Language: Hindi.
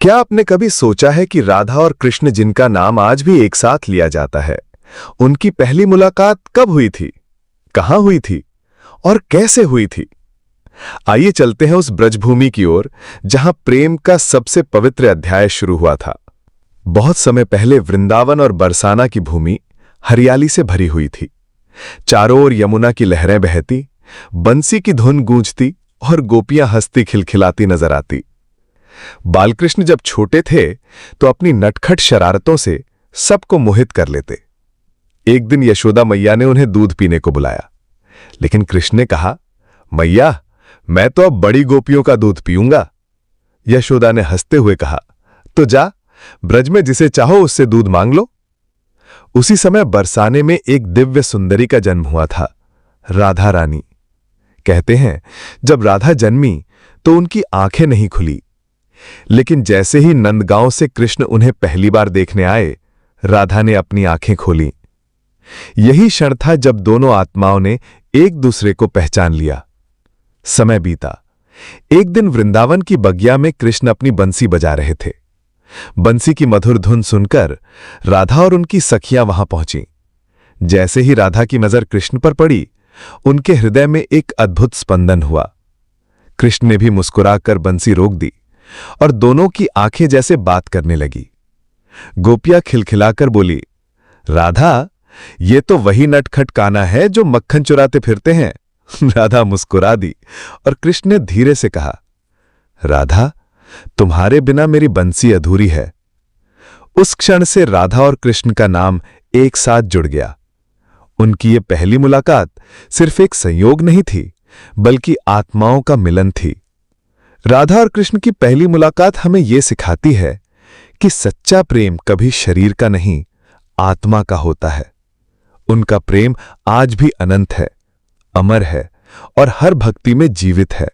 क्या आपने कभी सोचा है कि राधा और कृष्ण, जिनका नाम आज भी एक साथ लिया जाता है, उनकी पहली मुलाकात कब हुई थी, कहां हुई थी और कैसे हुई थी? आइए चलते हैं उस ब्रजभूमि की ओर जहां प्रेम का सबसे पवित्र अध्याय शुरू हुआ था। बहुत समय पहले वृंदावन और बरसाना की भूमि हरियाली से भरी हुई थी। चारों ओर यमुना की लहरें बहती, बंसी की धुन गूंजती और गोपियां हंसती खिलखिलाती नजर आती। बालकृष्ण जब छोटे थे तो अपनी नटखट शरारतों से सबको मोहित कर लेते। एक दिन यशोदा मैया ने उन्हें दूध पीने को बुलाया, लेकिन कृष्ण ने कहा, मैया, मैं तो अब बड़ी गोपियों का दूध पीऊंगा। यशोदा ने हंसते हुए कहा, तो जा, ब्रज में जिसे चाहो उससे दूध मांग लो। उसी समय बरसाने में एक दिव्य सुंदरी का जन्म हुआ था, राधा रानी। कहते हैं जब राधा जन्मी तो उनकी आंखें नहीं खुली, लेकिन जैसे ही नंदगांव से कृष्ण उन्हें पहली बार देखने आए, राधा ने अपनी आंखें खोली। यही क्षण था जब दोनों आत्माओं ने एक दूसरे को पहचान लिया। समय बीता। एक दिन वृंदावन की बगिया में कृष्ण अपनी बंसी बजा रहे थे। बंसी की मधुर धुन सुनकर राधा और उनकी सखियां वहां पहुंची। जैसे ही राधा की नजर कृष्ण पर पड़ी, उनके हृदय में एक अद्भुत स्पंदन हुआ। कृष्ण ने भी मुस्कुराकर बंसी रोक दी और दोनों की आंखें जैसे बात करने लगी। गोपियां खिलखिलाकर बोली, राधा, ये तो वही नटखट कान्हा है जो मक्खन चुराते फिरते हैं। राधा मुस्कुरा दी और कृष्ण ने धीरे से कहा, राधा, तुम्हारे बिना मेरी बंसी अधूरी है। उस क्षण से राधा और कृष्ण का नाम एक साथ जुड़ गया। उनकी ये पहली मुलाकात सिर्फ एक संयोग नहीं थी, बल्कि आत्माओं का मिलन थी। राधा और कृष्ण की पहली मुलाकात हमें यह सिखाती है कि सच्चा प्रेम कभी शरीर का नहीं, आत्मा का होता है। उनका प्रेम आज भी अनंत है, अमर है और हर भक्ति में जीवित है।